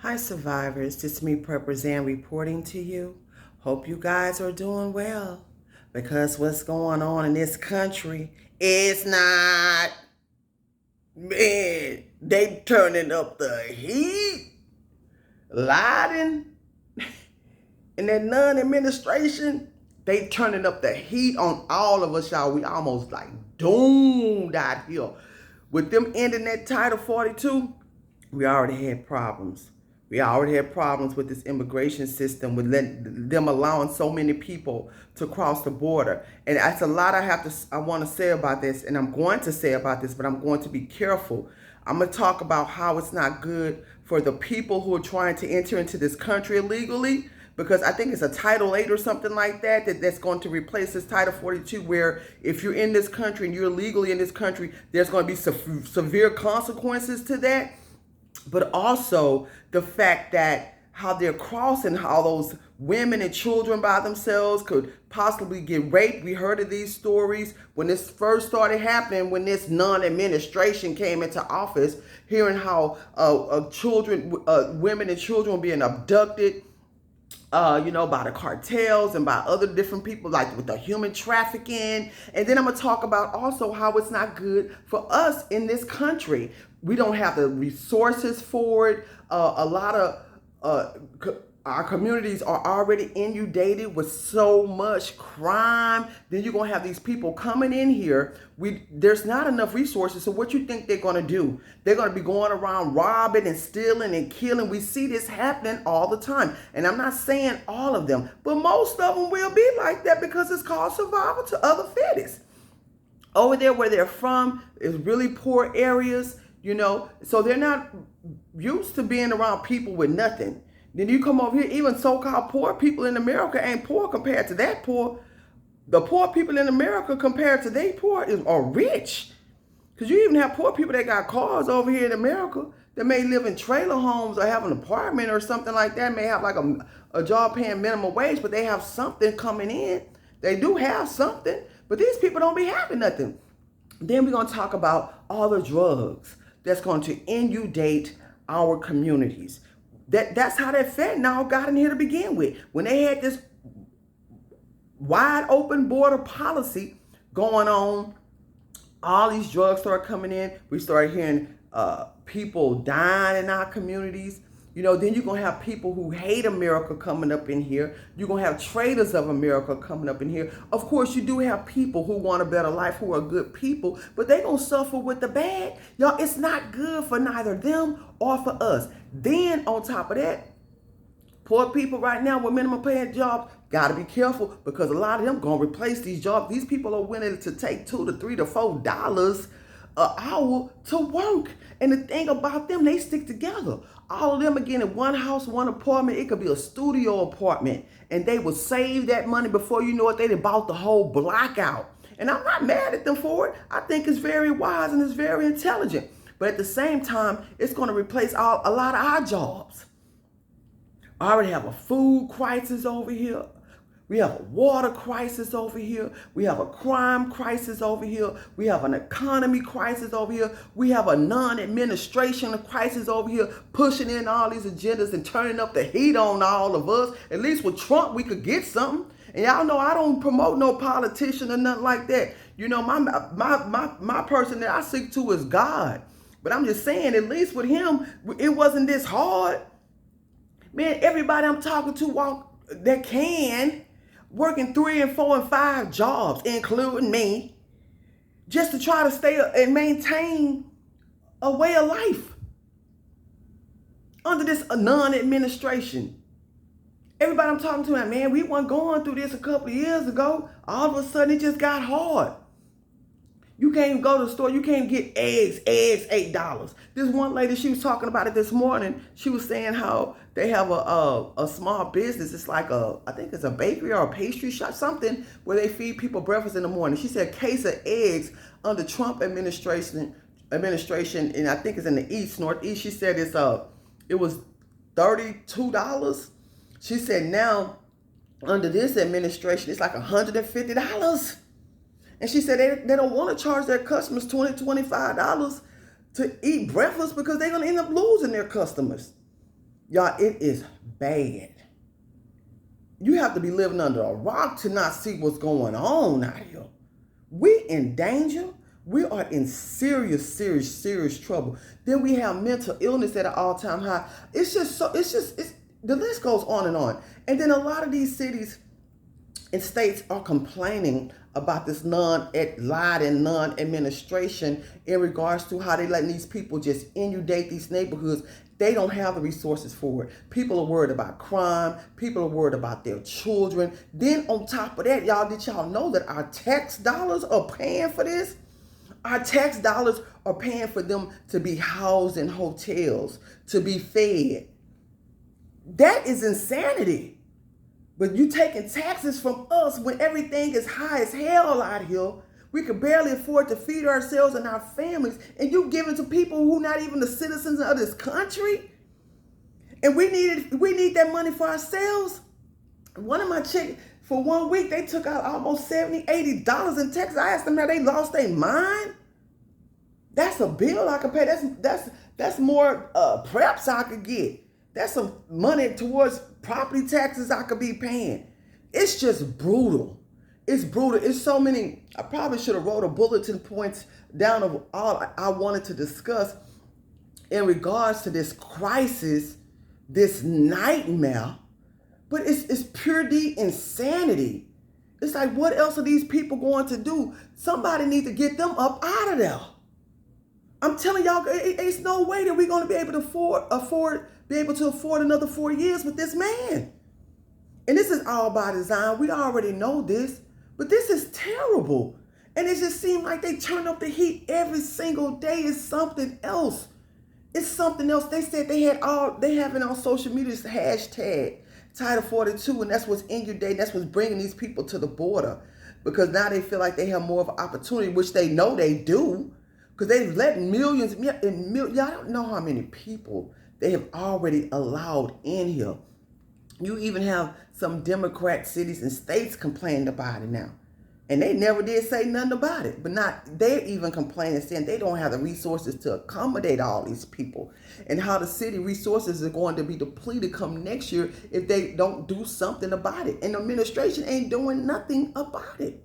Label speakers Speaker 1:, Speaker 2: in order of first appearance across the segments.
Speaker 1: Hi survivors, this is me Represent reporting to you. Hope you guys are doing well because what's going on in this country is not, man, they turning up the heat. Lying in that non-administration, they turning up the heat on all of us, y'all. We almost like doomed out here. With them ending that Title 42, we already had problems. We already had problems with this immigration system, with them allowing so many people to cross the border. And that's a lot I want to say about this, and I'm going to say about this, but I'm going to be careful. I'm going to talk about how it's not good for the people who are trying to enter into this country illegally, because I think it's a Title 8 or something like that's going to replace this Title 42, where if you're in this country and you're illegally in this country, there's going to be severe consequences to that. But also the fact that how they're crossing, how those women and children by themselves could possibly get raped. We heard of these stories when this first started happening, when this non-administration came into office, hearing how women and children were being abducted, by the cartels and by other different people, like with the human trafficking. And then I'm going to talk about also how it's not good for us in this country. We don't have the resources for it. A lot of our communities are already inundated with so much crime. Then you're going to have these people coming in here. There's not enough resources. So what you think they're going to do? They're going to be going around robbing and stealing and killing. We see this happening all the time. And I'm not saying all of them, but most of them will be like that because it's called survival to other fittest. Over there where they're from is really poor areas, so they're not used to being around people with nothing. Then you come over here, even so-called poor people in America ain't poor compared to that poor. The poor people in America compared to they poor are rich. Because you even have poor people that got cars over here in America that may live in trailer homes or have an apartment or something like that, may have like a job paying minimum wage, but they have something coming in. They do have something, but these people don't be having nothing. Then we're going to talk about all the drugs that's going to inundate our communities. That's how that fentanyl got in here to begin with. When they had this wide open border policy going on, all these drugs started coming in. We started hearing people dying in our communities. Then you're going to have people who hate America coming up in here. You're going to have traitors of America coming up in here. Of course, you do have people who want a better life, who are good people, but they're going to suffer with the bad. Y'all, it's not good for neither them or for us. Then on top of that, poor people right now with minimum paying jobs, got to be careful because a lot of them going to replace these jobs. These people are willing to take $2 to $3 to $4 an hour to work. And the thing about them, they stick together. All of them again in one house, one apartment. It could be a studio apartment. And they will save that money before you know it. They done bought the whole block out. And I'm not mad at them for it. I think it's very wise and it's very intelligent. But at the same time, it's going to replace a lot of our jobs. I already have a food crisis over here. We have a water crisis over here. We have a crime crisis over here. We have an economy crisis over here. We have a non-administration crisis over here, pushing in all these agendas and turning up the heat on all of us. At least with Trump, we could get something. And y'all know I don't promote no politician or nothing like that. My person that I seek to is God. But I'm just saying, at least with him, it wasn't this hard. Man, everybody I'm talking to that can, working 3 and 4 and 5 jobs, including me, just to try to stay and maintain a way of life under this non-administration. Everybody I'm talking to, man, we weren't going through this a couple of years ago. All of a sudden, it just got hard. You can't even go to the store. You can't get eggs $8. This one lady, she was talking about it this morning. She was saying how they have a small business. It's like I think it's a bakery or a pastry shop, something where they feed people breakfast in the morning. She said a case of eggs under Trump administration, and I think it's in the northeast. She said it was $32. She said now under this administration, it's like $150. And she said they don't want to charge their customers $20, $25 to eat breakfast because they're going to end up losing their customers. Y'all, it is bad. You have to be living under a rock to not see what's going on out here. We in danger. We are in serious trouble. Then we have mental illness at an all-time high. It's the list goes on and on. And then a lot of these cities and states are complaining about this non-administration in regards to how they letting these people just inundate these neighborhoods. They don't have the resources for it. People are worried about crime. People are worried about their children. Then on top of that, y'all, did y'all know that our tax dollars are paying for this? Our tax dollars are paying for them to be housed in hotels, to be fed. That is insanity. But you taking taxes from us when everything is high as hell out here. We could barely afford to feed ourselves and our families. And you giving to people who not even the citizens of this country. And we need that money for ourselves. One of my chicks, for 1 week, they took out almost $70, $80 in taxes. I asked them how they lost their mind. That's a bill I could pay. That's more preps I could get. That's some money towards property taxes I could be paying. It's just brutal. It's brutal. It's so many. I probably should have wrote a bulletin points down of all I wanted to discuss in regards to this crisis, this nightmare. But it's pure D insanity. It's like, what else are these people going to do? Somebody needs to get them up out of there. I'm telling y'all, it's no way that we're going to be able to afford another 4 years with this man. And this is all by design. We already know this, but this is terrible. And it just seems like they turn up the heat every single day. It's something else. It's something else. They said they have it on social media, this hashtag Title 42, and that's what's in your day. That's what's bringing these people to the border, because now they feel like they have more of an opportunity, which they know they do, because they've let millions and millions. Y'all don't know how many people they have already allowed in here. You even have some Democrat cities and states complaining about it now. And they never did say nothing about it. But they're even complaining, saying they don't have the resources to accommodate all these people. And how the city resources are going to be depleted come next year if they don't do something about it. And the administration ain't doing nothing about it.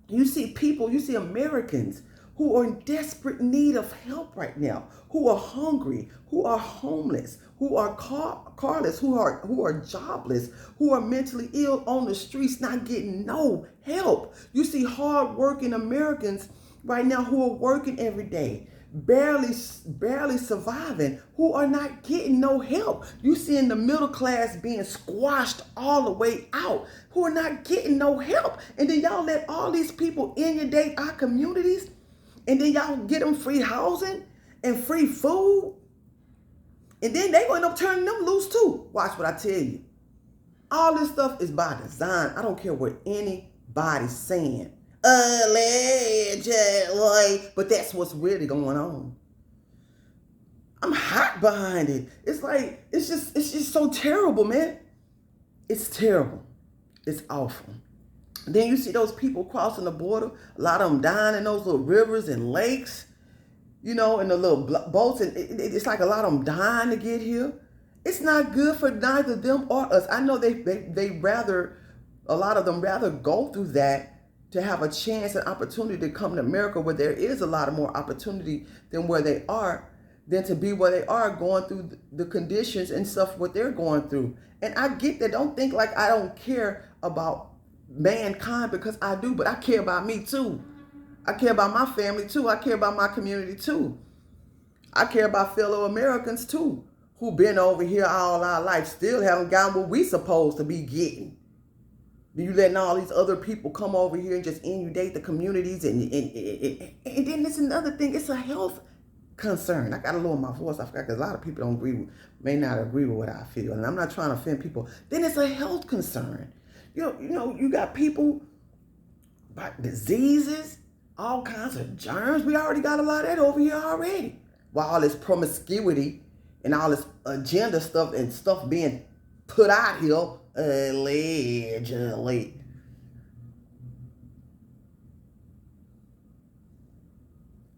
Speaker 1: You see Americans who are in desperate need of help right now, who are hungry, who are homeless, who are carless, who are jobless, who are mentally ill on the streets, not getting no help. You see hard-working Americans right now who are working every day, barely surviving, who are not getting no help. You seeing the middle class being squashed all the way out, who are not getting no help. And then y'all let all these people inundate our communities, and then y'all get them free housing and free food. And then they end up turning them loose too. Watch what I tell you. All this stuff is by design. I don't care what anybody's saying. Allegedly. But that's what's really going on. I'm hot behind it. It's like, it's just so terrible, man. It's terrible. It's awful. Then you see those people crossing the border, a lot of them dying in those little rivers and lakes, and the little boats, and it's like a lot of them dying to get here. It's not good for neither them or us. I know a lot of them rather go through that to have a chance and opportunity to come to America, where there is a lot of more opportunity than where they are, than to be where they are going through the conditions and stuff what they're going through. And I get that. Don't think like I don't care about mankind, because I do, but I care about me too. I care about my family too. I care about my community too. I care about fellow Americans too, who've been over here all our life, still haven't gotten what we supposed to be getting. You letting all these other people come over here and just inundate the communities, and then it's another thing. It's a health concern. I gotta lower my voice. I forgot, because a lot of people may not agree with what I feel, and I'm not trying to offend people. Then it's a health concern. You got people about diseases, all kinds of germs. We already got a lot of that over here already. While all this promiscuity and all this agenda stuff and stuff being put out here, allegedly.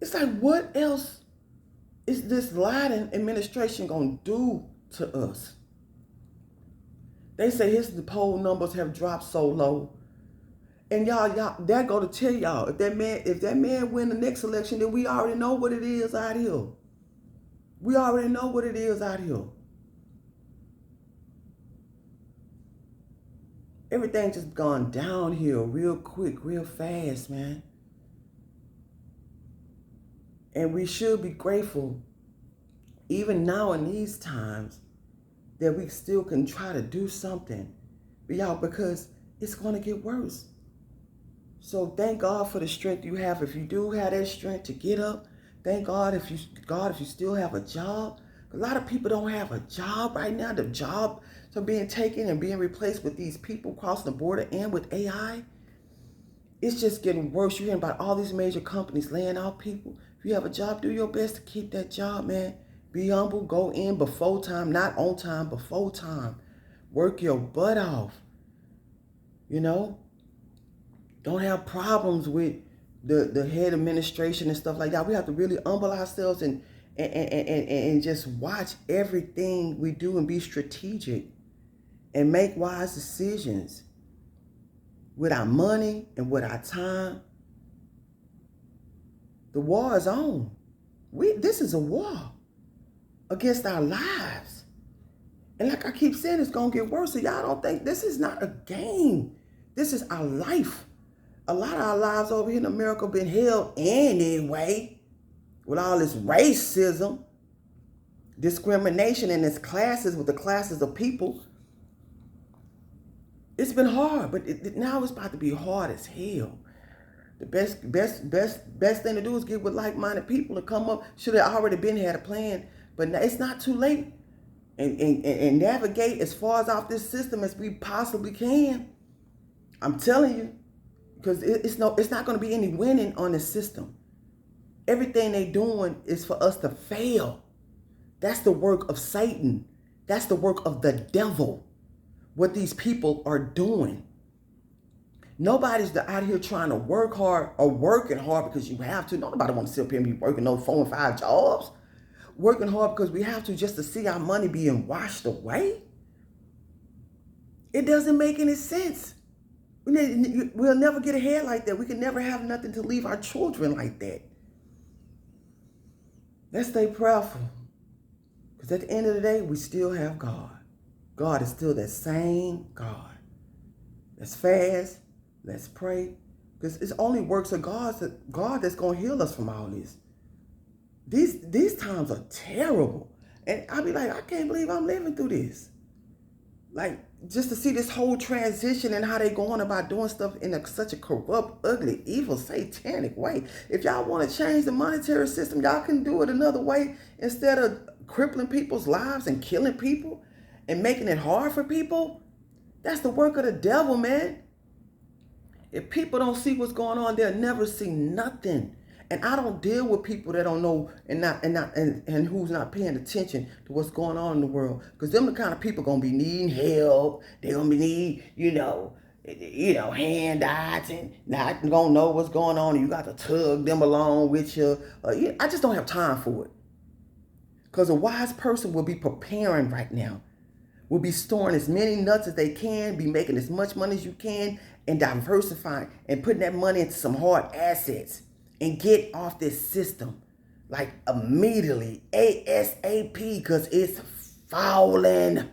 Speaker 1: It's like, what else is this Biden administration going to do to us. They say his poll numbers have dropped so low. And y'all, that go to tell y'all, if that man win the next election, then we already know what it is out here. We already know what it is out here. Everything just gone downhill real quick, real fast, man. And we should be grateful, even now in these times, that we still can try to do something. But y'all, because it's going to get worse. So thank God for the strength you have. If you do have that strength to get up, thank God if you still have a job. A lot of people don't have a job right now. The jobs are being taken and being replaced with these people crossing the border and with AI. It's just getting worse. You're hearing about all these major companies laying off people. If you have a job, do your best to keep that job, man. Be humble. Go in before time, not on time, before time. Work your butt off. You know? Don't have problems with the head administration and stuff like that. We have to really humble ourselves and just watch everything we do and be strategic and make wise decisions with our money and with our time. The war is on. This is a war against our lives. And like I keep saying, it's going to get worse. So y'all don't think this is not a game. This is our life. A lot of our lives over here in America have been held anyway with all this racism, discrimination in its classes with the classes of people. It's been hard, but now it's about to be hard as hell. The best thing to do is get with like-minded people and come up. Should have already been had a plan, but it's not too late. And navigate as far as off this system as we possibly can. I'm telling you. Because it's not going to be any winning on the system. Everything they're doing is for us to fail. That's the work of Satan. That's the work of the devil. What these people are doing. Nobody's out here trying to work hard or working hard because you have to. Nobody wants to sit up here and be working those 4 and 5 jobs. Working hard because we have to just to see our money being washed away. It doesn't make any sense. We'll never get ahead like that. We can never have nothing to leave our children like that. Let's stay prayerful. Because at the end of the day, we still have God. God is still that same God. Let's fast. Let's pray. Because it's only works of God that's going to heal us from all this. These times are terrible. And I'll be like, I can't believe I'm living through this. Like, just to see this whole transition and how they going about doing stuff in such a corrupt, ugly, evil, satanic way. If y'all want to change the monetary system, y'all can do it another way instead of crippling people's lives and killing people and making it hard for people. That's the work of the devil, man. If people don't see what's going on, they'll never see nothing. And I don't deal with people that don't know and who's not paying attention to what's going on in the world. Because them the kind of people gonna be needing help. They're gonna be need, handouts and not gonna know what's going on. And you got to tug them along with you. I just don't have time for it. Because a wise person will be preparing right now. Will be storing as many nuts as they can, be making as much money as you can, and diversifying and putting that money into some hard assets. And get off this system like immediately, ASAP, because it's falling.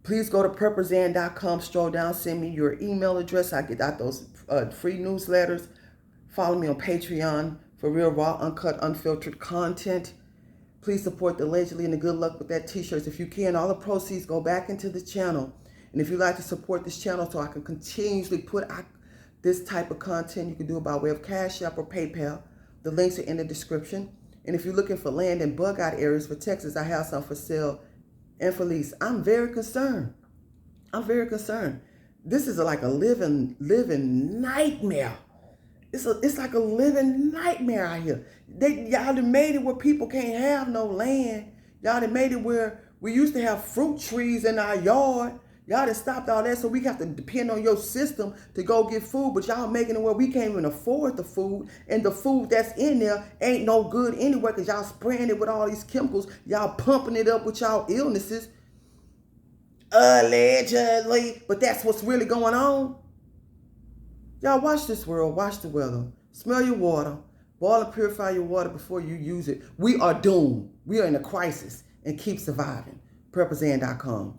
Speaker 1: Please go to prepperzan.com, stroll down, send me your email address. I get out those free newsletters. Follow me on Patreon for real, raw, uncut, unfiltered content. Please support the Allegedly and the Good Luck with That t-shirts. If you can, all the proceeds go back into the channel. And if you'd like to support this channel so I can continuously put out this type of content, you can do it by way of Cash App or PayPal. The links are in the description. And if you're looking for land in bug-out areas for Texas, I have some for sale and for lease. I'm very concerned. This is like a living nightmare. It's like a living nightmare out here. Y'all done made it where people can't have no land. Y'all done made it where we used to have fruit trees in our yard. Y'all done stopped all that, so we have to depend on your system to go get food, but y'all making it where we can't even afford the food, and the food that's in there ain't no good anyway because y'all spraying it with all these chemicals. Y'all pumping it up with y'all illnesses. Allegedly. But that's what's really going on. Y'all watch this world. Watch the weather. Smell your water. Boil and purify your water before you use it. We are doomed. We are in a crisis, and keep surviving. PurposeAnd.com.